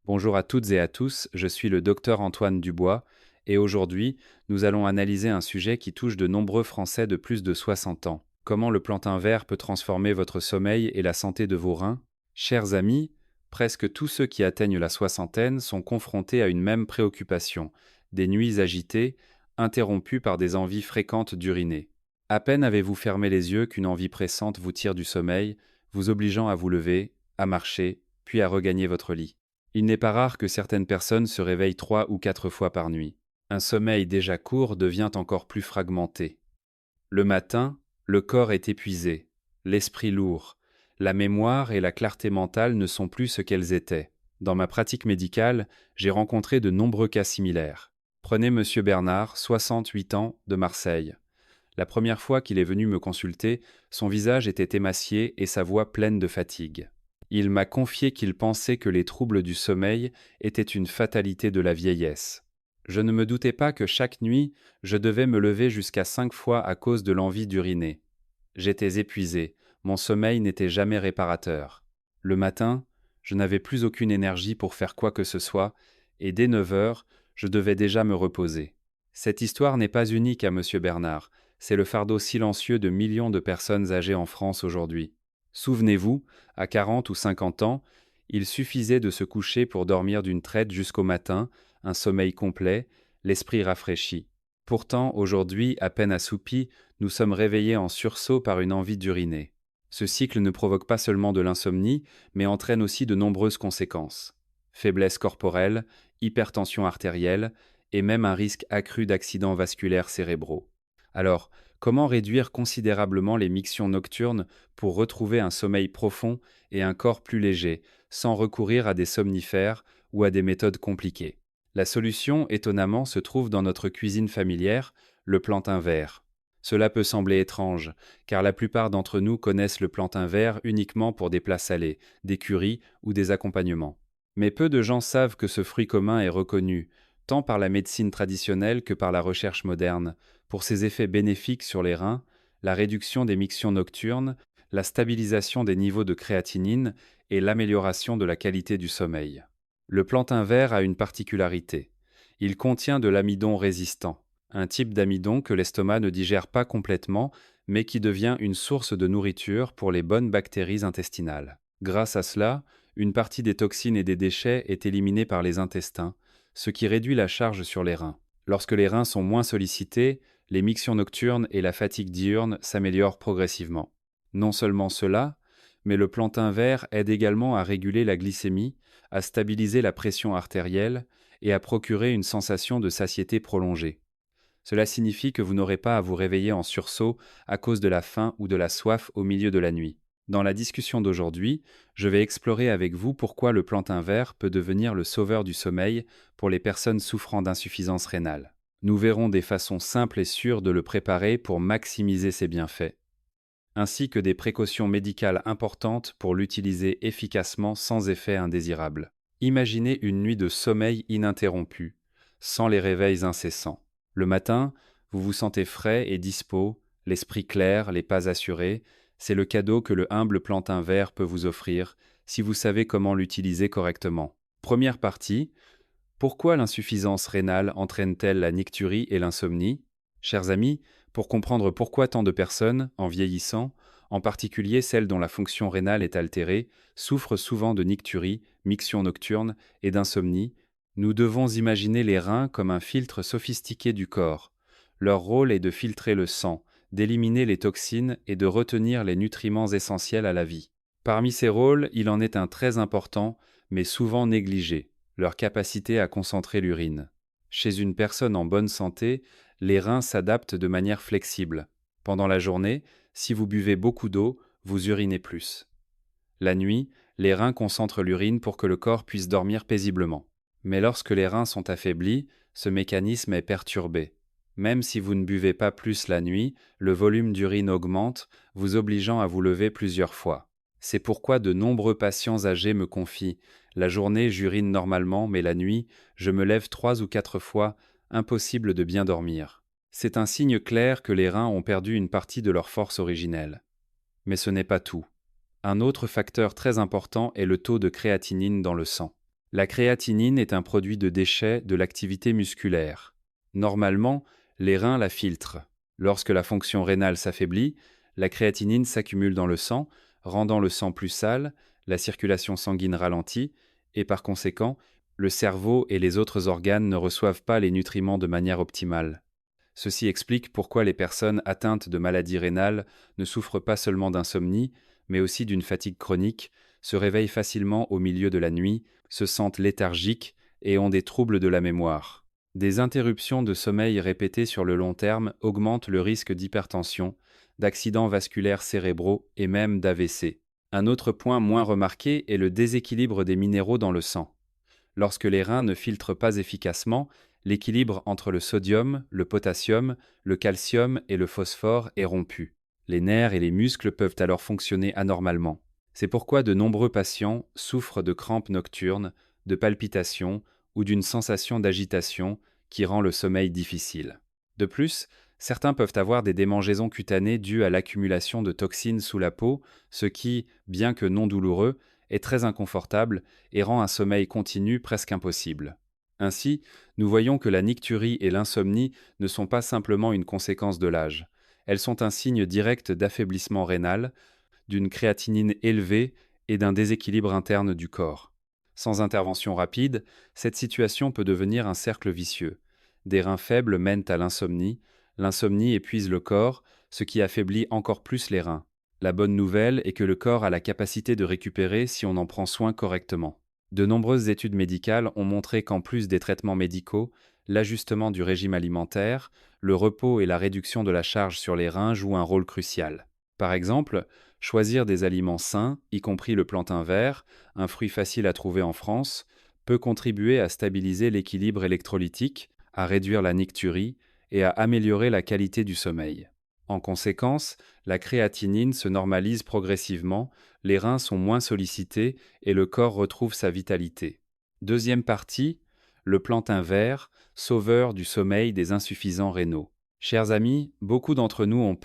Bonjour à toutes et à tous, je suis le docteur Antoine Dubois et aujourd'hui, nous allons analyser un sujet qui touche de nombreux Français de plus de 60 ans. Comment le plantain vert peut transformer votre sommeil et la santé de vos reins? Chers amis, presque tous ceux qui atteignent la soixantaine sont confrontés à une même préoccupation, des nuits agitées, interrompues par des envies fréquentes d'uriner. À peine avez-vous fermé les yeux qu'une envie pressante vous tire du sommeil, vous obligeant à vous lever, à marcher, puis à regagner votre lit. Il n'est pas rare que certaines personnes se réveillent 3 ou 4 fois par nuit. Un sommeil déjà court devient encore plus fragmenté. Le matin, le corps est épuisé, l'esprit lourd, la mémoire et la clarté mentale ne sont plus ce qu'elles étaient. Dans ma pratique médicale, j'ai rencontré de nombreux cas similaires. Prenez Monsieur Bernard, 68 ans, de Marseille. La première fois qu'il est venu me consulter, son visage était émacié et sa voix pleine de fatigue. Il m'a confié qu'il pensait que les troubles du sommeil étaient une fatalité de la vieillesse. Je ne me doutais pas que chaque nuit, je devais me lever jusqu'à 5 fois à cause de l'envie d'uriner. J'étais épuisé, mon sommeil n'était jamais réparateur. Le matin, je n'avais plus aucune énergie pour faire quoi que ce soit, et dès 9 heures, je devais déjà me reposer. Cette histoire n'est pas unique à Monsieur Bernard, c'est le fardeau silencieux de millions de personnes âgées en France aujourd'hui. Souvenez-vous, à 40 ou 50 ans, il suffisait de se coucher pour dormir d'une traite jusqu'au matin, un sommeil complet, l'esprit rafraîchi. Pourtant, aujourd'hui, à peine assoupis, nous sommes réveillés en sursaut par une envie d'uriner. Ce cycle ne provoque pas seulement de l'insomnie, mais entraîne aussi de nombreuses conséquences. Faiblesse corporelle, hypertension artérielle, et même un risque accru d'accidents vasculaires cérébraux. Alors, comment réduire considérablement les mictions nocturnes pour retrouver un sommeil profond et un corps plus léger, sans recourir à des somnifères ou à des méthodes compliquées? La solution, étonnamment, se trouve dans notre cuisine familière, le plantain vert. Cela peut sembler étrange, car la plupart d'entre nous connaissent le plantain vert uniquement pour des plats salés, des currys ou des accompagnements. Mais peu de gens savent que ce fruit commun est reconnu, tant par la médecine traditionnelle que par la recherche moderne, pour ses effets bénéfiques sur les reins, la réduction des mictions nocturnes, la stabilisation des niveaux de créatinine et l'amélioration de la qualité du sommeil. Le plantain vert a une particularité. Il contient de l'amidon résistant, un type d'amidon que l'estomac ne digère pas complètement, mais qui devient une source de nourriture pour les bonnes bactéries intestinales. Grâce à cela, une partie des toxines et des déchets est éliminée par les intestins, ce qui réduit la charge sur les reins. Lorsque les reins sont moins sollicités, les mictions nocturnes et la fatigue diurne s'améliorent progressivement. Non seulement cela, mais le plantain vert aide également à réguler la glycémie, à stabiliser la pression artérielle et à procurer une sensation de satiété prolongée. Cela signifie que vous n'aurez pas à vous réveiller en sursaut à cause de la faim ou de la soif au milieu de la nuit. Dans la discussion d'aujourd'hui, je vais explorer avec vous pourquoi le plantain vert peut devenir le sauveur du sommeil pour les personnes souffrant d'insuffisance rénale. Nous verrons des façons simples et sûres de le préparer pour maximiser ses bienfaits, ainsi que des précautions médicales importantes pour l'utiliser efficacement sans effet indésirable. Imaginez une nuit de sommeil ininterrompue, sans les réveils incessants. Le matin, vous vous sentez frais et dispos, l'esprit clair, les pas assurés. C'est le cadeau que le humble plantain vert peut vous offrir si vous savez comment l'utiliser correctement. Première partie, pourquoi l'insuffisance rénale entraîne-t-elle la nicturie et l'insomnie? Chers amis, pour comprendre pourquoi tant de personnes, en vieillissant, en particulier celles dont la fonction rénale est altérée, souffrent souvent de nicturie, miction nocturne et d'insomnie, nous devons imaginer les reins comme un filtre sophistiqué du corps. Leur rôle est de filtrer le sang, d'éliminer les toxines et de retenir les nutriments essentiels à la vie. Parmi ces rôles, il en est un très important, mais souvent négligé, leur capacité à concentrer l'urine. Chez une personne en bonne santé, les reins s'adaptent de manière flexible. Pendant la journée, si vous buvez beaucoup d'eau, vous urinez plus. La nuit, les reins concentrent l'urine pour que le corps puisse dormir paisiblement. Mais lorsque les reins sont affaiblis, ce mécanisme est perturbé. Même si vous ne buvez pas plus la nuit, le volume d'urine augmente, vous obligeant à vous lever plusieurs fois. C'est pourquoi de nombreux patients âgés me confient: la journée, j'urine normalement, mais la nuit, je me lève 3 ou 4 fois, impossible de bien dormir. C'est un signe clair que les reins ont perdu une partie de leur force originelle. Mais ce n'est pas tout. Un autre facteur très important est le taux de créatinine dans le sang. La créatinine est un produit de déchet de l'activité musculaire. Normalement, les reins la filtrent. Lorsque la fonction rénale s'affaiblit, la créatinine s'accumule dans le sang, rendant le sang plus sale, la circulation sanguine ralentie, et par conséquent, le cerveau et les autres organes ne reçoivent pas les nutriments de manière optimale. Ceci explique pourquoi les personnes atteintes de maladies rénales ne souffrent pas seulement d'insomnie, mais aussi d'une fatigue chronique, se réveillent facilement au milieu de la nuit, se sentent léthargiques et ont des troubles de la mémoire. Des interruptions de sommeil répétées sur le long terme augmentent le risque d'hypertension, d'accidents vasculaires cérébraux et même d'AVC. Un autre point moins remarqué est le déséquilibre des minéraux dans le sang. Lorsque les reins ne filtrent pas efficacement, l'équilibre entre le sodium, le potassium, le calcium et le phosphore est rompu. Les nerfs et les muscles peuvent alors fonctionner anormalement. C'est pourquoi de nombreux patients souffrent de crampes nocturnes, de palpitations ou d'une sensation d'agitation qui rend le sommeil difficile. De plus, certains peuvent avoir des démangeaisons cutanées dues à l'accumulation de toxines sous la peau, ce qui, bien que non douloureux, est très inconfortable et rend un sommeil continu presque impossible. Ainsi, nous voyons que la nicturie et l'insomnie ne sont pas simplement une conséquence de l'âge. Elles sont un signe direct d'affaiblissement rénal, d'une créatinine élevée et d'un déséquilibre interne du corps. Sans intervention rapide, cette situation peut devenir un cercle vicieux. Des reins faibles mènent à l'insomnie épuise le corps, ce qui affaiblit encore plus les reins. La bonne nouvelle est que le corps a la capacité de récupérer si on en prend soin correctement. De nombreuses études médicales ont montré qu'en plus des traitements médicaux, l'ajustement du régime alimentaire, le repos et la réduction de la charge sur les reins jouent un rôle crucial. Par exemple, choisir des aliments sains, y compris le plantain vert, un fruit facile à trouver en France, peut contribuer à stabiliser l'équilibre électrolytique, à réduire la nicturie et à améliorer la qualité du sommeil. En conséquence, la créatinine se normalise progressivement, les reins sont moins sollicités et le corps retrouve sa vitalité. Deuxième partie, le plantain vert, sauveur du sommeil des insuffisants rénaux. Chers amis, beaucoup d'entre nous ont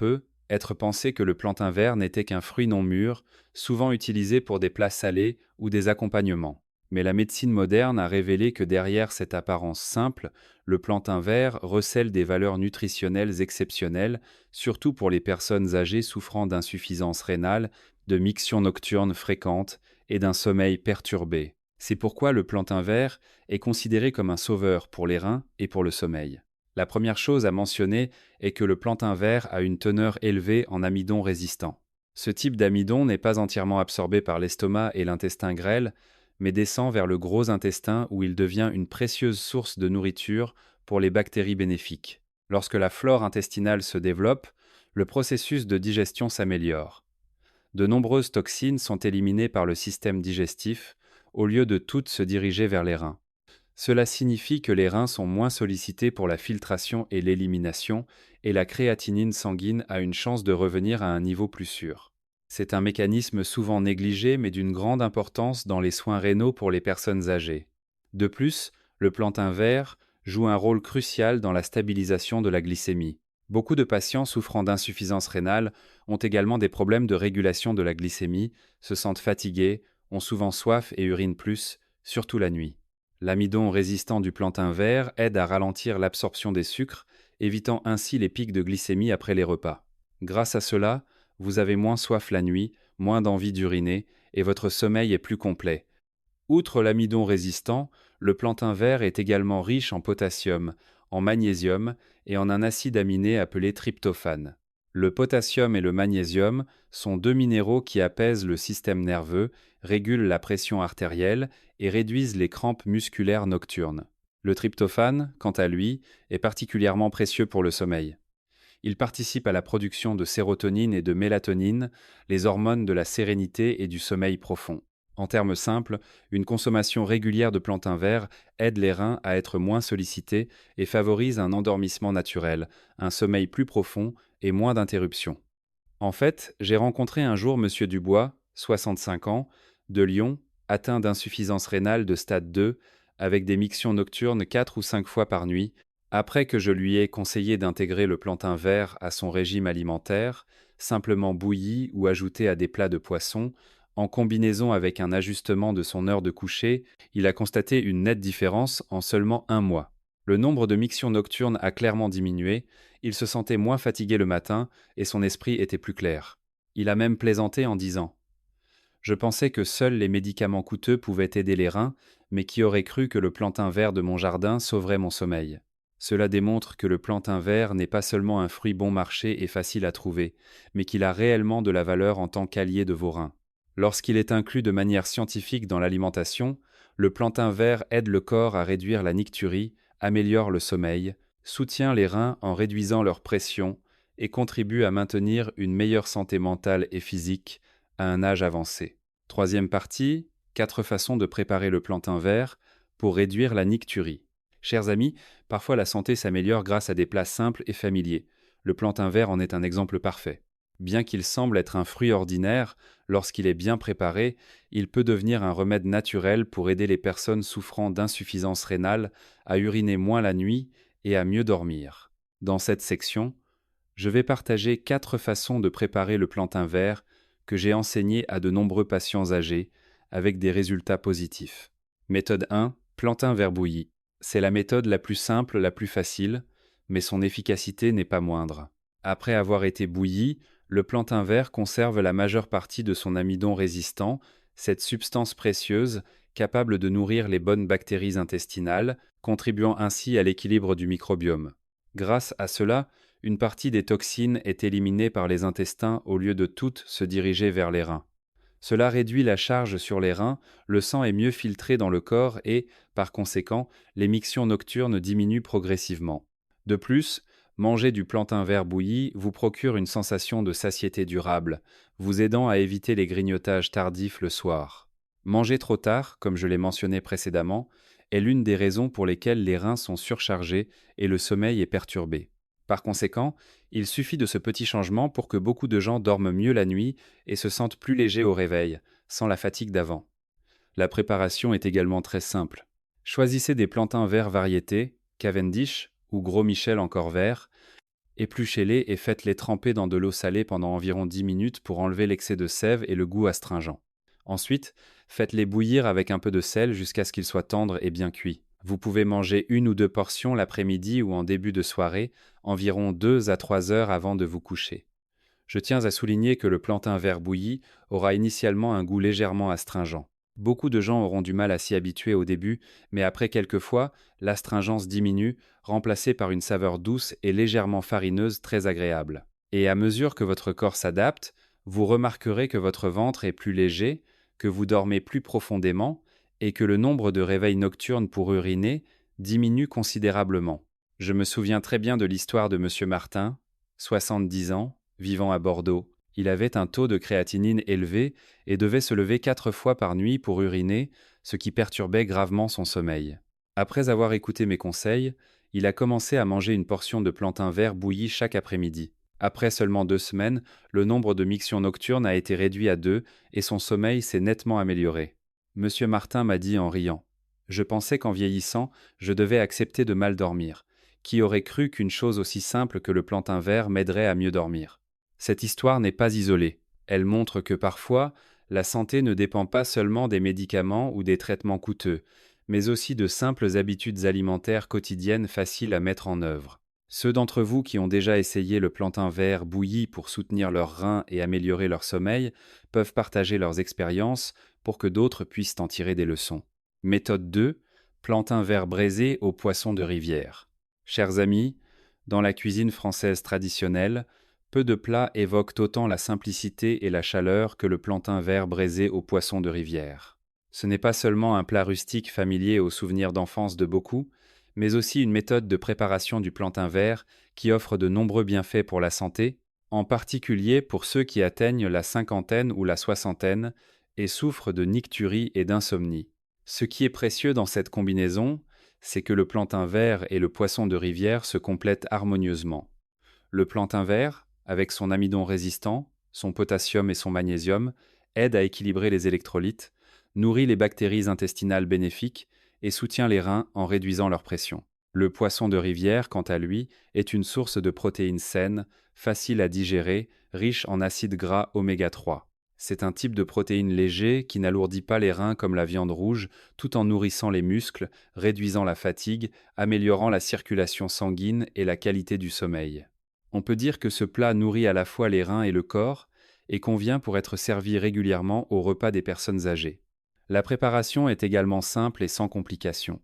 être pensé que le plantain vert n'était qu'un fruit non mûr, souvent utilisé pour des plats salés ou des accompagnements. Mais la médecine moderne a révélé que derrière cette apparence simple, le plantain vert recèle des valeurs nutritionnelles exceptionnelles, surtout pour les personnes âgées souffrant d'insuffisance rénale, de mictions nocturnes fréquentes et d'un sommeil perturbé. C'est pourquoi le plantain vert est considéré comme un sauveur pour les reins et pour le sommeil. La première chose à mentionner est que le plantain vert a une teneur élevée en amidon résistant. Ce type d'amidon n'est pas entièrement absorbé par l'estomac et l'intestin grêle, mais descend vers le gros intestin où il devient une précieuse source de nourriture pour les bactéries bénéfiques. Lorsque la flore intestinale se développe, le processus de digestion s'améliore. De nombreuses toxines sont éliminées par le système digestif, au lieu de toutes se diriger vers les reins. Cela signifie que les reins sont moins sollicités pour la filtration et l'élimination, et la créatinine sanguine a une chance de revenir à un niveau plus sûr. C'est un mécanisme souvent négligé mais d'une grande importance dans les soins rénaux pour les personnes âgées. De plus, le plantain vert joue un rôle crucial dans la stabilisation de la glycémie. Beaucoup de patients souffrant d'insuffisance rénale ont également des problèmes de régulation de la glycémie, se sentent fatigués, ont souvent soif et urinent plus, surtout la nuit. L'amidon résistant du plantain vert aide à ralentir l'absorption des sucres, évitant ainsi les pics de glycémie après les repas. Grâce à cela, vous avez moins soif la nuit, moins d'envie d'uriner, et votre sommeil est plus complet. Outre l'amidon résistant, le plantain vert est également riche en potassium, en magnésium et en un acide aminé appelé tryptophane. Le potassium et le magnésium sont deux minéraux qui apaisent le système nerveux, régulent la pression artérielle et réduisent les crampes musculaires nocturnes. Le tryptophane, quant à lui, est particulièrement précieux pour le sommeil. Il participe à la production de sérotonine et de mélatonine, les hormones de la sérénité et du sommeil profond. En termes simples, une consommation régulière de plantain vert aide les reins à être moins sollicités et favorise un endormissement naturel, un sommeil plus profond et moins d'interruptions. En fait, j'ai rencontré un jour Monsieur Dubois, 65 ans, de Lyon, atteint d'insuffisance rénale de stade 2, avec des mictions nocturnes 4 ou 5 fois par nuit, après que je lui ai conseillé d'intégrer le plantain vert à son régime alimentaire, simplement bouilli ou ajouté à des plats de poisson, En combinaison avec un ajustement de son heure de coucher, il a constaté une nette différence en seulement un mois. Le nombre de mictions nocturnes a clairement diminué, il se sentait moins fatigué le matin et son esprit était plus clair. Il a même plaisanté en disant: je pensais que seuls les médicaments coûteux pouvaient aider les reins, mais qui aurait cru que le plantain vert de mon jardin sauverait mon sommeil. Cela démontre que le plantain vert n'est pas seulement un fruit bon marché et facile à trouver, mais qu'il a réellement de la valeur en tant qu'allié de vos reins. Lorsqu'il est inclus de manière scientifique dans l'alimentation, le plantain vert aide le corps à réduire la nicturie, améliore le sommeil, soutient les reins en réduisant leur pression et contribue à maintenir une meilleure santé mentale et physique à un âge avancé. Troisième partie, 4 façons de préparer le plantain vert pour réduire la nicturie. Chers amis, parfois la santé s'améliore grâce à des plats simples et familiers. Le plantain vert en est un exemple parfait. Bien qu'il semble être un fruit ordinaire, lorsqu'il est bien préparé, il peut devenir un remède naturel pour aider les personnes souffrant d'insuffisance rénale à uriner moins la nuit et à mieux dormir. Dans cette section, je vais partager 4 façons de préparer le plantain vert que j'ai enseigné à de nombreux patients âgés, avec des résultats positifs. Méthode 1. Plantain vert bouilli. C'est la méthode la plus simple, la plus facile, mais son efficacité n'est pas moindre. Après avoir été bouilli, le plantain vert conserve la majeure partie de son amidon résistant, cette substance précieuse capable de nourrir les bonnes bactéries intestinales, contribuant ainsi à l'équilibre du microbiome. Grâce à cela, une partie des toxines est éliminée par les intestins au lieu de toutes se diriger vers les reins. Cela réduit la charge sur les reins, le sang est mieux filtré dans le corps et, par conséquent, les mictions nocturnes diminuent progressivement. De plus, manger du plantain vert bouilli vous procure une sensation de satiété durable, vous aidant à éviter les grignotages tardifs le soir. Manger trop tard, comme je l'ai mentionné précédemment, est l'une des raisons pour lesquelles les reins sont surchargés et le sommeil est perturbé. Par conséquent, il suffit de ce petit changement pour que beaucoup de gens dorment mieux la nuit et se sentent plus légers au réveil, sans la fatigue d'avant. La préparation est également très simple. Choisissez des plantains verts variétés, Cavendish ou Gros Michel encore verts, épluchez-les et faites-les tremper dans de l'eau salée pendant environ 10 minutes pour enlever l'excès de sève et le goût astringent. Ensuite, faites-les bouillir avec un peu de sel jusqu'à ce qu'ils soient tendres et bien cuits. Vous pouvez manger 1 ou 2 portions l'après-midi ou en début de soirée, environ 2 à 3 heures avant de vous coucher. Je tiens à souligner que le plantain vert bouilli aura initialement un goût légèrement astringent. Beaucoup de gens auront du mal à s'y habituer au début, mais après quelques fois, l'astringence diminue, remplacée par une saveur douce et légèrement farineuse très agréable. Et à mesure que votre corps s'adapte, vous remarquerez que votre ventre est plus léger, que vous dormez plus profondément et que le nombre de réveils nocturnes pour uriner diminue considérablement. Je me souviens très bien de l'histoire de Monsieur Martin, 70 ans, vivant à Bordeaux. Il avait un taux de créatinine élevé et devait se lever 4 fois par nuit pour uriner, ce qui perturbait gravement son sommeil. Après avoir écouté mes conseils, il a commencé à manger une portion de plantain vert bouilli chaque après-midi. Après seulement 2 semaines, le nombre de mictions nocturnes a été réduit à 2 et son sommeil s'est nettement amélioré. Monsieur Martin m'a dit en riant: je pensais qu'en vieillissant, je devais accepter de mal dormir. Qui aurait cru qu'une chose aussi simple que le plantain vert m'aiderait à mieux dormir? Cette histoire n'est pas isolée. Elle montre que parfois, la santé ne dépend pas seulement des médicaments ou des traitements coûteux, mais aussi de simples habitudes alimentaires quotidiennes faciles à mettre en œuvre. Ceux d'entre vous qui ont déjà essayé le plantain vert bouilli pour soutenir leurs reins et améliorer leur sommeil peuvent partager leurs expériences pour que d'autres puissent en tirer des leçons. Méthode 2. Plantain vert braisé au poisson de rivière. Chers amis, dans la cuisine française traditionnelle, peu de plats évoquent autant la simplicité et la chaleur que le plantain vert braisé au poisson de rivière. Ce n'est pas seulement un plat rustique familier aux souvenirs d'enfance de beaucoup, mais aussi une méthode de préparation du plantain vert qui offre de nombreux bienfaits pour la santé, en particulier pour ceux qui atteignent la cinquantaine ou la soixantaine et souffrent de nicturie et d'insomnie. Ce qui est précieux dans cette combinaison, c'est que le plantain vert et le poisson de rivière se complètent harmonieusement. Le plantain vert, avec son amidon résistant, son potassium et son magnésium, aide à équilibrer les électrolytes, nourrit les bactéries intestinales bénéfiques et soutient les reins en réduisant leur pression. Le poisson de rivière, quant à lui, est une source de protéines saines, facile à digérer, riche en acides gras oméga 3. C'est un type de protéine léger qui n'alourdit pas les reins comme la viande rouge, tout en nourrissant les muscles, réduisant la fatigue, améliorant la circulation sanguine et la qualité du sommeil. On peut dire que ce plat nourrit à la fois les reins et le corps, et convient pour être servi régulièrement au repas des personnes âgées. La préparation est également simple et sans complications.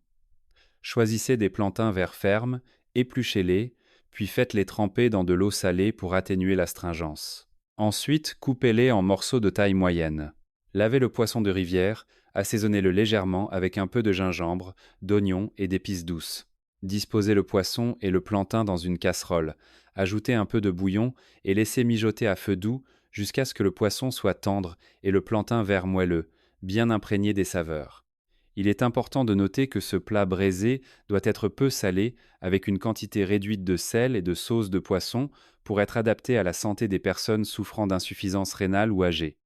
Choisissez des plantains verts fermes, épluchez-les, puis faites-les tremper dans de l'eau salée pour atténuer l'astringence. Ensuite, coupez-les en morceaux de taille moyenne. Lavez le poisson de rivière, assaisonnez-le légèrement avec un peu de gingembre, d'oignon et d'épices douces. Disposez le poisson et le plantain dans une casserole. Ajoutez un peu de bouillon et laissez mijoter à feu doux jusqu'à ce que le poisson soit tendre et le plantain vert moelleux, bien imprégné des saveurs. Il est important de noter que ce plat braisé doit être peu salé, avec une quantité réduite de sel et de sauce de poisson pour être adapté à la santé des personnes souffrant d'insuffisance rénale ou âgées.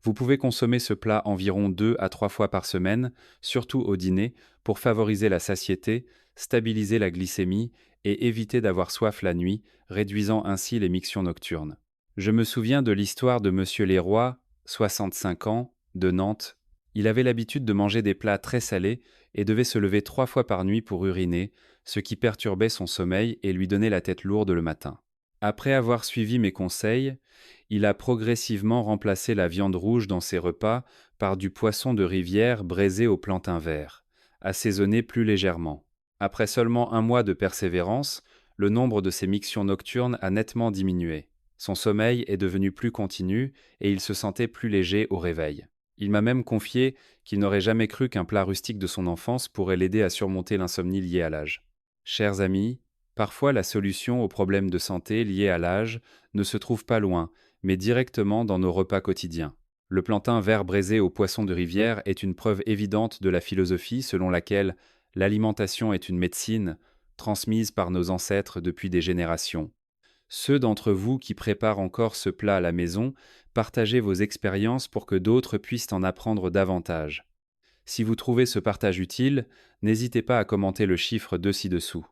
Vous pouvez consommer ce plat environ 2 à 3 fois par semaine, surtout au dîner, pour favoriser la satiété, stabiliser la glycémie et éviter d'avoir soif la nuit, réduisant ainsi les mictions nocturnes. Je me souviens de l'histoire de Monsieur Leroy, 65 ans, de Nantes. Il avait l'habitude de manger des plats très salés et devait se lever 3 fois par nuit pour uriner, ce qui perturbait son sommeil et lui donnait la tête lourde le matin. Après avoir suivi mes conseils, il a progressivement remplacé la viande rouge dans ses repas par du poisson de rivière braisé au plantain vert, assaisonné plus légèrement. Après seulement 1 mois de persévérance, le nombre de ses mictions nocturnes a nettement diminué. Son sommeil est devenu plus continu et il se sentait plus léger au réveil. Il m'a même confié qu'il n'aurait jamais cru qu'un plat rustique de son enfance pourrait l'aider à surmonter l'insomnie liée à l'âge. Chers amis, parfois la solution aux problèmes de santé liés à l'âge ne se trouve pas loin, mais directement dans nos repas quotidiens. Le plantain vert braisé au poisson de rivière est une preuve évidente de la philosophie selon laquelle l'alimentation est une médecine transmise par nos ancêtres depuis des générations. Ceux d'entre vous qui préparent encore ce plat à la maison, partagez vos expériences pour que d'autres puissent en apprendre davantage. Si vous trouvez ce partage utile, n'hésitez pas à commenter le chiffre 2 ci-dessous.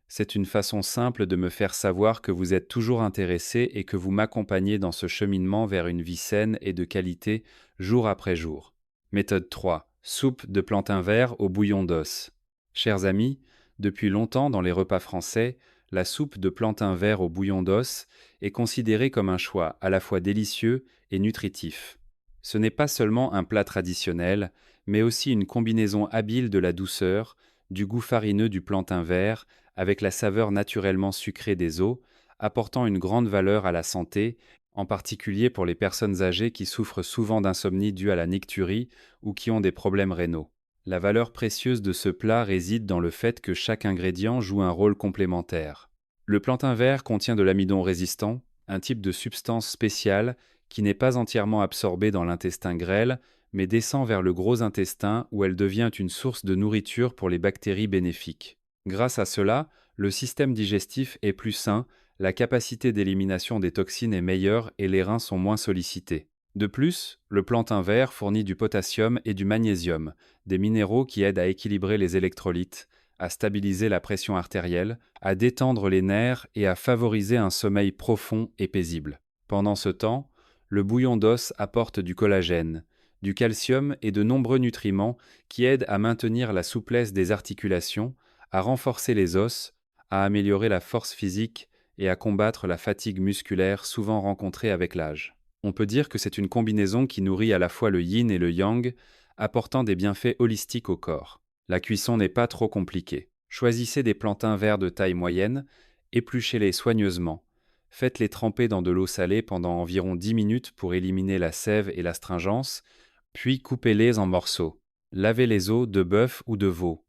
C'est une façon simple de me faire savoir que vous êtes toujours intéressé et que vous m'accompagnez dans ce cheminement vers une vie saine et de qualité jour après jour. Méthode 3. Soupe de plantain vert au bouillon d'os. Chers amis, depuis longtemps dans les repas français, la soupe de plantain vert au bouillon d'os est considérée comme un choix à la fois délicieux et nutritif. Ce n'est pas seulement un plat traditionnel, mais aussi une combinaison habile de la douceur, du goût farineux du plantain vert, avec la saveur naturellement sucrée des os, apportant une grande valeur à la santé, en particulier pour les personnes âgées qui souffrent souvent d'insomnie due à la nicturie ou qui ont des problèmes rénaux. La valeur précieuse de ce plat réside dans le fait que chaque ingrédient joue un rôle complémentaire. Le plantain vert contient de l'amidon résistant, un type de substance spéciale qui n'est pas entièrement absorbée dans l'intestin grêle, mais descend vers le gros intestin où elle devient une source de nourriture pour les bactéries bénéfiques. Grâce à cela, le système digestif est plus sain, la capacité d'élimination des toxines est meilleure et les reins sont moins sollicités. De plus, le plantain vert fournit du potassium et du magnésium, des minéraux qui aident à équilibrer les électrolytes, à stabiliser la pression artérielle, à détendre les nerfs et à favoriser un sommeil profond et paisible. Pendant ce temps, le bouillon d'os apporte du collagène, du calcium et de nombreux nutriments qui aident à maintenir la souplesse des articulations, à renforcer les os, à améliorer la force physique et à combattre la fatigue musculaire souvent rencontrée avec l'âge. On peut dire que c'est une combinaison qui nourrit à la fois le yin et le yang, apportant des bienfaits holistiques au corps. La cuisson n'est pas trop compliquée. Choisissez des plantains verts de taille moyenne, épluchez-les soigneusement. Faites-les tremper dans de l'eau salée pendant environ 10 minutes pour éliminer la sève et l'astringence, puis coupez-les en morceaux. Lavez les os de bœuf ou de veau.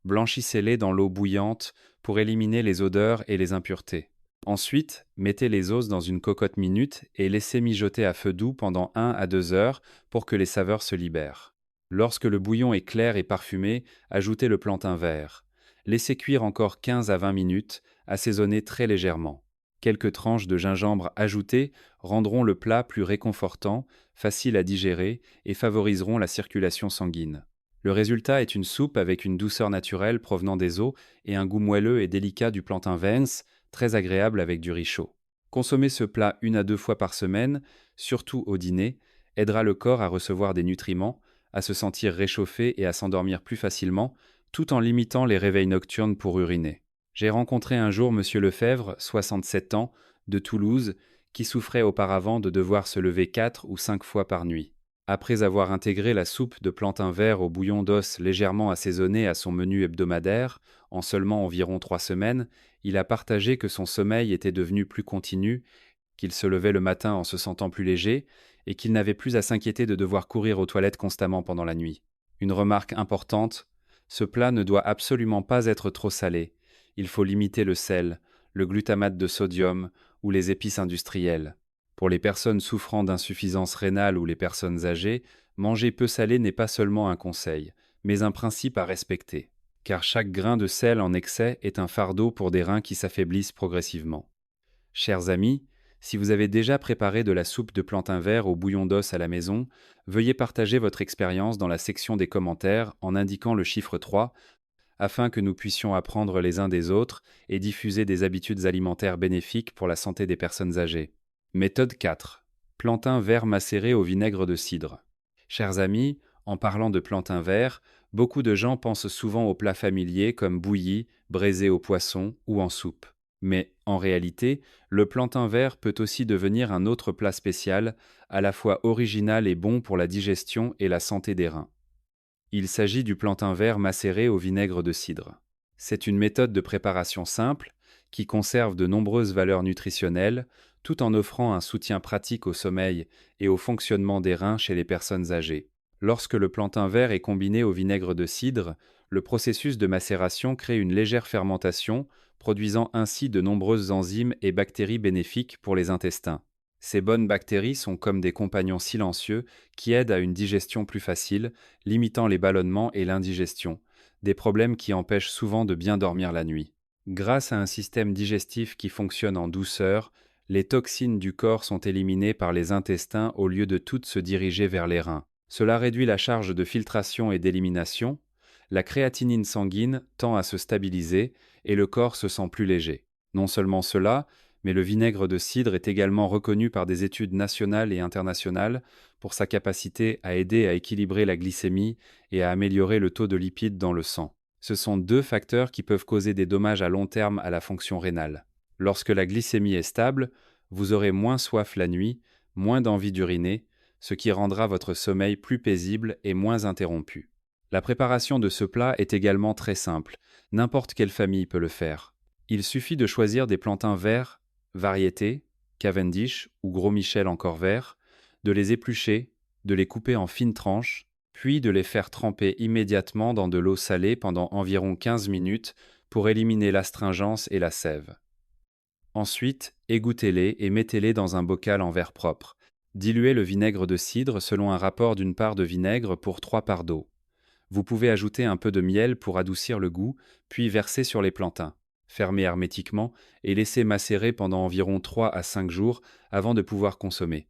Blanchissez-les dans l'eau bouillante pour éliminer les odeurs et les impuretés. Ensuite, mettez les os dans une cocotte minute et laissez mijoter à feu doux pendant 1 à 2 heures pour que les saveurs se libèrent. Lorsque le bouillon est clair et parfumé, ajoutez le plantain vert. Laissez cuire encore 15 à 20 minutes, assaisonnez très légèrement. Quelques tranches de gingembre ajoutées rendront le plat plus réconfortant, facile à digérer et favoriseront la circulation sanguine. Le résultat est une soupe avec une douceur naturelle provenant des os et un goût moelleux et délicat du plantain Vence, très agréable avec du riz chaud. Consommez ce plat 1 à 2 fois par semaine, surtout au dîner, aidera le corps à recevoir des nutriments, à se sentir réchauffé et à s'endormir plus facilement, tout en limitant les réveils nocturnes pour uriner. J'ai rencontré un jour Monsieur Lefebvre, 67 ans, de Toulouse, qui souffrait auparavant de devoir se lever 4 ou 5 fois par nuit. Après avoir intégré la soupe de plantain vert au bouillon d'os légèrement assaisonné à son menu hebdomadaire, en seulement environ 3 semaines, il a partagé que son sommeil était devenu plus continu, qu'il se levait le matin en se sentant plus léger, et qu'il n'avait plus à s'inquiéter de devoir courir aux toilettes constamment pendant la nuit. Une remarque importante, ce plat ne doit absolument pas être trop salé. Il faut limiter le sel, le glutamate de sodium ou les épices industrielles. Pour les personnes souffrant d'insuffisance rénale ou les personnes âgées, manger peu salé n'est pas seulement un conseil, mais un principe à respecter. Car chaque grain de sel en excès est un fardeau pour des reins qui s'affaiblissent progressivement. Chers amis, si vous avez déjà préparé de la soupe de plantain vert au bouillon d'os à la maison, veuillez partager votre expérience dans la section des commentaires en indiquant le chiffre 3 afin que nous puissions apprendre les uns des autres et diffuser des habitudes alimentaires bénéfiques pour la santé des personnes âgées. Méthode 4. Plantain vert macéré au vinaigre de cidre. Chers amis, en parlant de plantain vert, beaucoup de gens pensent souvent aux plats familiers comme bouilli, braisé au poisson ou en soupe. Mais, en réalité, le plantain vert peut aussi devenir un autre plat spécial, à la fois original et bon pour la digestion et la santé des reins. Il s'agit du plantain vert macéré au vinaigre de cidre. C'est une méthode de préparation simple qui conserve de nombreuses valeurs nutritionnelles tout en offrant un soutien pratique au sommeil et au fonctionnement des reins chez les personnes âgées. Lorsque le plantain vert est combiné au vinaigre de cidre, le processus de macération crée une légère fermentation, produisant ainsi de nombreuses enzymes et bactéries bénéfiques pour les intestins. Ces bonnes bactéries sont comme des compagnons silencieux qui aident à une digestion plus facile, limitant les ballonnements et l'indigestion, des problèmes qui empêchent souvent de bien dormir la nuit. Grâce à un système digestif qui fonctionne en douceur, les toxines du corps sont éliminées par les intestins au lieu de toutes se diriger vers les reins. Cela réduit la charge de filtration et d'élimination, la créatinine sanguine tend à se stabiliser et le corps se sent plus léger. Non seulement cela, mais le vinaigre de cidre est également reconnu par des études nationales et internationales pour sa capacité à aider à équilibrer la glycémie et à améliorer le taux de lipides dans le sang. Ce sont deux facteurs qui peuvent causer des dommages à long terme à la fonction rénale. Lorsque la glycémie est stable, vous aurez moins soif la nuit, moins d'envie d'uriner, ce qui rendra votre sommeil plus paisible et moins interrompu. La préparation de ce plat est également très simple, n'importe quelle famille peut le faire. Il suffit de choisir des plantains verts, variétés, Cavendish ou Gros Michel encore verts, de les éplucher, de les couper en fines tranches, puis de les faire tremper immédiatement dans de l'eau salée pendant environ 15 minutes pour éliminer l'astringence et la sève. Ensuite, égouttez-les et mettez-les dans un bocal en verre propre. Diluez le vinaigre de cidre selon un rapport d'une part de vinaigre pour 3 parts d'eau. Vous pouvez ajouter un peu de miel pour adoucir le goût, puis verser sur les plantains. Fermez hermétiquement et laissez macérer pendant environ 3 à 5 jours avant de pouvoir consommer.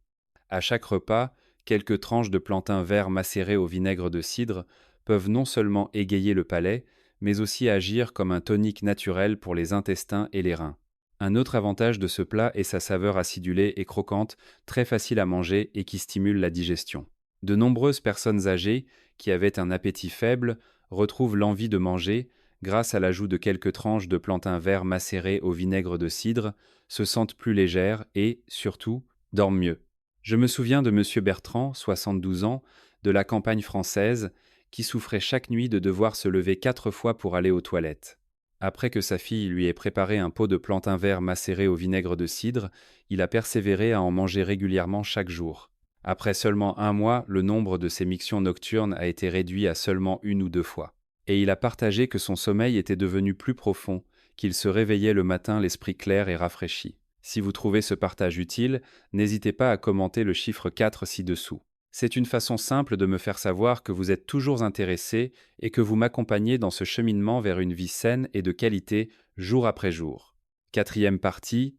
À chaque repas, quelques tranches de plantain vert macéré au vinaigre de cidre peuvent non seulement égayer le palais, mais aussi agir comme un tonique naturel pour les intestins et les reins. Un autre avantage de ce plat est sa saveur acidulée et croquante, très facile à manger et qui stimule la digestion. De nombreuses personnes âgées, qui avaient un appétit faible, retrouvent l'envie de manger grâce à l'ajout de quelques tranches de plantain vert macéré au vinaigre de cidre, se sentent plus légères et, surtout, dorment mieux. Je me souviens de M. Bertrand, 72 ans, de la campagne française, qui souffrait chaque nuit de devoir se lever 4 fois pour aller aux toilettes. Après que sa fille lui ait préparé un pot de plantain vert macéré au vinaigre de cidre, il a persévéré à en manger régulièrement chaque jour. Après seulement 1 mois, le nombre de ses mictions nocturnes a été réduit à seulement 1 ou 2 fois. Et il a partagé que son sommeil était devenu plus profond, qu'il se réveillait le matin l'esprit clair et rafraîchi. Si vous trouvez ce partage utile, n'hésitez pas à commenter le chiffre 4 ci-dessous. C'est une façon simple de me faire savoir que vous êtes toujours intéressé et que vous m'accompagnez dans ce cheminement vers une vie saine et de qualité jour après jour. 4e partie,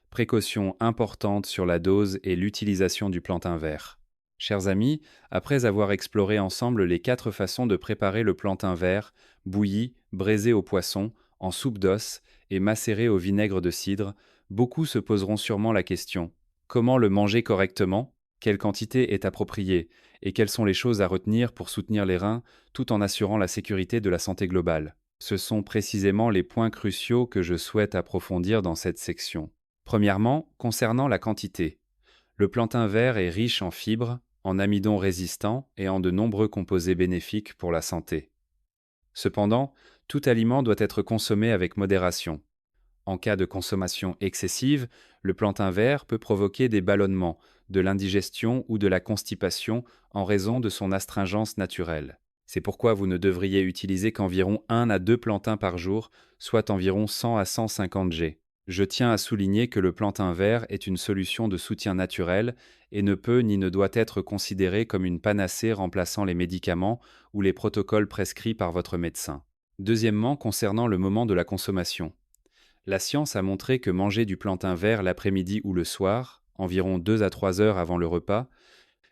précautions importantes sur la dose et l'utilisation du plantain vert. Chers amis, après avoir exploré ensemble les 4 façons de préparer le plantain vert, bouilli, braisé au poisson, en soupe d'os et macéré au vinaigre de cidre, beaucoup se poseront sûrement la question: comment le manger correctement? Quelle quantité est appropriée et quelles sont les choses à retenir pour soutenir les reins tout en assurant la sécurité de la santé globale? Ce sont précisément les points cruciaux que je souhaite approfondir dans cette section. Premièrement, concernant la quantité. Le plantain vert est riche en fibres, en amidon résistants et en de nombreux composés bénéfiques pour la santé. Cependant, tout aliment doit être consommé avec modération. En cas de consommation excessive, le plantain vert peut provoquer des ballonnements, de l'indigestion ou de la constipation en raison de son astringence naturelle. C'est pourquoi vous ne devriez utiliser qu'environ 1 à 2 plantains par jour, soit environ 100 à 150 g. Je tiens à souligner que le plantain vert est une solution de soutien naturel et ne peut ni ne doit être considéré comme une panacée remplaçant les médicaments ou les protocoles prescrits par votre médecin. Deuxièmement, concernant le moment de la consommation. La science a montré que manger du plantain vert l'après-midi ou le soir, environ 2 à 3 heures avant le repas,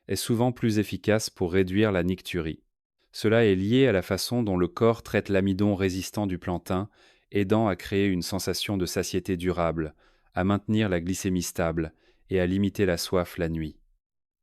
est souvent plus efficace pour réduire la nicturie. Cela est lié à la façon dont le corps traite l'amidon résistant du plantain, aidant à créer une sensation de satiété durable, à maintenir la glycémie stable et à limiter la soif la nuit.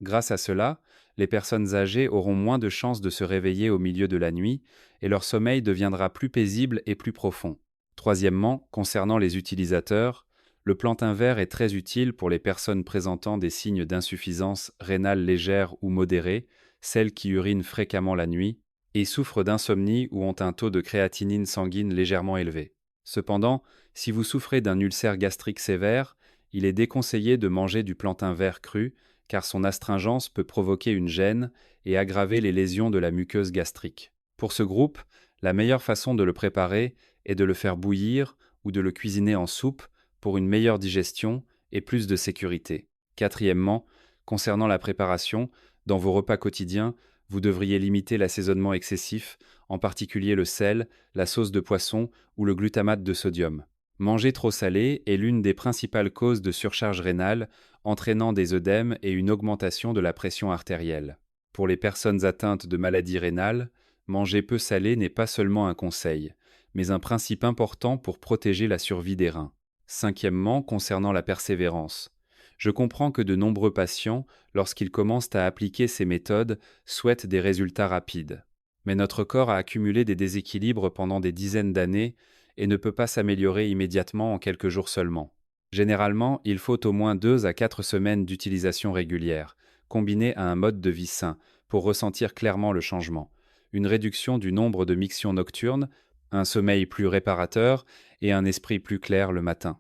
Grâce à cela, les personnes âgées auront moins de chances de se réveiller au milieu de la nuit et leur sommeil deviendra plus paisible et plus profond. Troisièmement, concernant les utilisateurs, le plantain vert est très utile pour les personnes présentant des signes d'insuffisance rénale légère ou modérée, celles qui urinent fréquemment la nuit, et souffrent d'insomnie ou ont un taux de créatinine sanguine légèrement élevé. Cependant, si vous souffrez d'un ulcère gastrique sévère, il est déconseillé de manger du plantain vert cru, car son astringence peut provoquer une gêne et aggraver les lésions de la muqueuse gastrique. Pour ce groupe, la meilleure façon de le préparer est de le faire bouillir ou de le cuisiner en soupe pour une meilleure digestion et plus de sécurité. Quatrièmement, concernant la préparation, dans vos repas quotidiens, vous devriez limiter l'assaisonnement excessif, en particulier le sel, la sauce de poisson ou le glutamate de sodium. Manger trop salé est l'une des principales causes de surcharge rénale, entraînant des œdèmes et une augmentation de la pression artérielle. Pour les personnes atteintes de maladies rénales, manger peu salé n'est pas seulement un conseil, mais un principe important pour protéger la survie des reins. Cinquièmement, concernant la persévérance. Je comprends que de nombreux patients, lorsqu'ils commencent à appliquer ces méthodes, souhaitent des résultats rapides. Mais notre corps a accumulé des déséquilibres pendant des dizaines d'années et ne peut pas s'améliorer immédiatement en quelques jours seulement. Généralement, il faut au moins 2 à 4 semaines d'utilisation régulière, combinées à un mode de vie sain, pour ressentir clairement le changement. Une réduction du nombre de mictions nocturnes, un sommeil plus réparateur et un esprit plus clair le matin.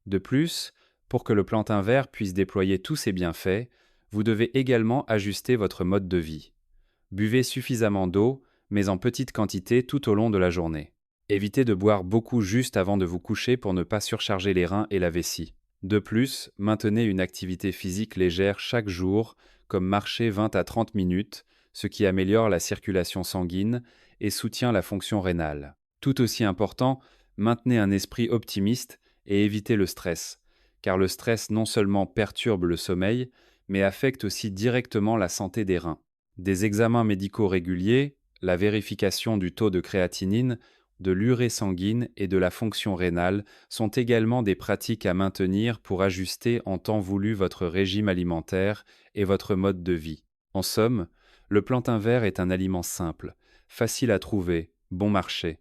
De plus, pour que le plantain vert puisse déployer tous ses bienfaits, vous devez également ajuster votre mode de vie. Buvez suffisamment d'eau, mais en petite quantité tout au long de la journée. Évitez de boire beaucoup juste avant de vous coucher pour ne pas surcharger les reins et la vessie. De plus, maintenez une activité physique légère chaque jour, comme marcher 20 à 30 minutes, ce qui améliore la circulation sanguine et soutient la fonction rénale. Tout aussi important, maintenez un esprit optimiste et évitez le stress, car le stress non seulement perturbe le sommeil, mais affecte aussi directement la santé des reins. Des examens médicaux réguliers, la vérification du taux de créatinine, de l'urée sanguine et de la fonction rénale sont également des pratiques à maintenir pour ajuster en temps voulu votre régime alimentaire et votre mode de vie. En somme, le plantain vert est un aliment simple, facile à trouver, bon marché,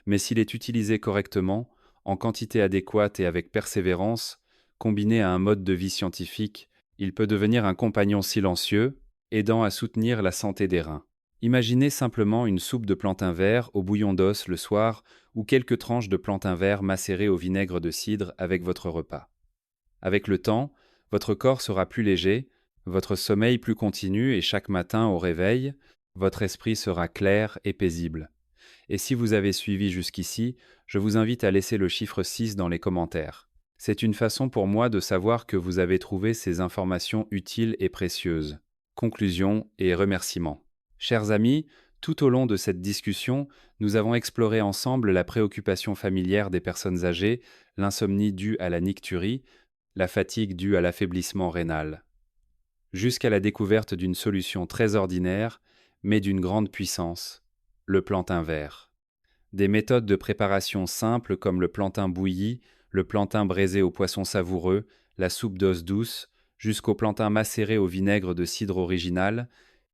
mais s'il est utilisé correctement, en quantité adéquate et avec persévérance, combiné à un mode de vie scientifique, il peut devenir un compagnon silencieux, aidant à soutenir la santé des reins. Imaginez simplement une soupe de plantain vert au bouillon d'os le soir ou quelques tranches de plantain vert macérées au vinaigre de cidre avec votre repas. Avec le temps, votre corps sera plus léger, votre sommeil plus continu et chaque matin au réveil, votre esprit sera clair et paisible. Et si vous avez suivi jusqu'ici, je vous invite à laisser le chiffre 6 dans les commentaires. C'est une façon pour moi de savoir que vous avez trouvé ces informations utiles et précieuses. Conclusion et remerciements. Chers amis, tout au long de cette discussion, nous avons exploré ensemble la préoccupation familière des personnes âgées, l'insomnie due à la nicturie, la fatigue due à l'affaiblissement rénal, jusqu'à la découverte d'une solution très ordinaire, mais d'une grande puissance, le plantain vert. Des méthodes de préparation simples comme le plantain bouilli, le plantain braisé au poisson savoureux, la soupe d'os douce, jusqu'au plantain macéré au vinaigre de cidre original,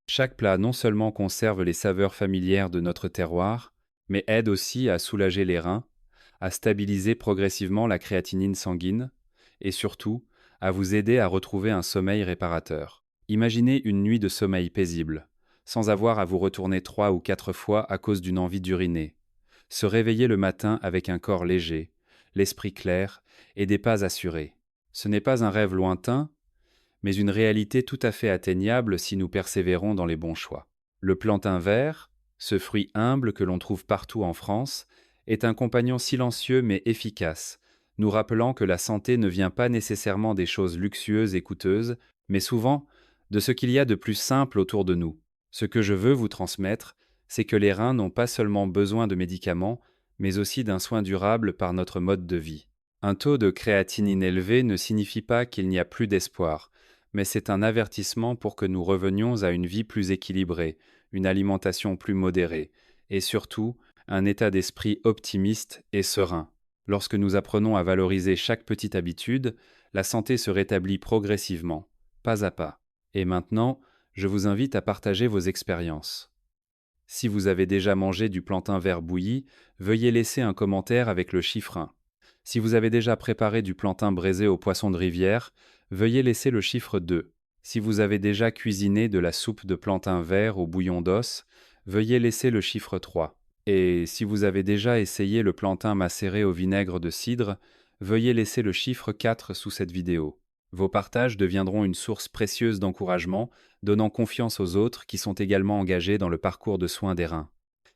chaque plat non seulement conserve les saveurs familières de notre terroir, mais aide aussi à soulager les reins, à stabiliser progressivement la créatinine sanguine, et surtout, à vous aider à retrouver un sommeil réparateur. Imaginez une nuit de sommeil paisible, sans avoir à vous retourner 3 ou 4 fois à cause d'une envie d'uriner. Se réveiller le matin avec un corps léger, l'esprit clair et des pas assurés. Ce n'est pas un rêve lointain, mais une réalité tout à fait atteignable si nous persévérons dans les bons choix. Le plantain vert, ce fruit humble que l'on trouve partout en France, est un compagnon silencieux mais efficace, nous rappelant que la santé ne vient pas nécessairement des choses luxueuses et coûteuses, mais souvent de ce qu'il y a de plus simple autour de nous. Ce que je veux vous transmettre, c'est que les reins n'ont pas seulement besoin de médicaments, mais aussi d'un soin durable par notre mode de vie. Un taux de créatinine élevé ne signifie pas qu'il n'y a plus d'espoir, mais c'est un avertissement pour que nous revenions à une vie plus équilibrée, une alimentation plus modérée, et surtout un état d'esprit optimiste et serein. Lorsque nous apprenons à valoriser chaque petite habitude, la santé se rétablit progressivement, pas à pas. Et maintenant, je vous invite à partager vos expériences. Si vous avez déjà mangé du plantain vert bouilli, veuillez laisser un commentaire avec le chiffre 1. Si vous avez déjà préparé du plantain braisé au poisson de rivière, veuillez laisser le chiffre 2. Si vous avez déjà cuisiné de la soupe de plantain vert au bouillon d'os, veuillez laisser le chiffre 3. Et si vous avez déjà essayé le plantain macéré au vinaigre de cidre, veuillez laisser le chiffre 4 sous cette vidéo. Vos partages deviendront une source précieuse d'encouragement, donnant confiance aux autres qui sont également engagés dans le parcours de soins des reins.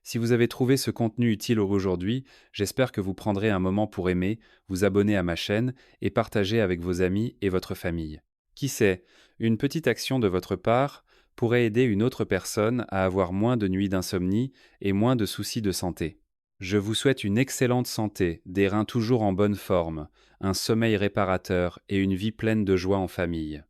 Si vous avez trouvé ce contenu utile aujourd'hui, j'espère que vous prendrez un moment pour aimer, vous abonner à ma chaîne et partager avec vos amis et votre famille. Qui sait, une petite action de votre part pourrait aider une autre personne à avoir moins de nuits d'insomnie et moins de soucis de santé. Je vous souhaite une excellente santé, des reins toujours en bonne forme, un sommeil réparateur et une vie pleine de joie en famille.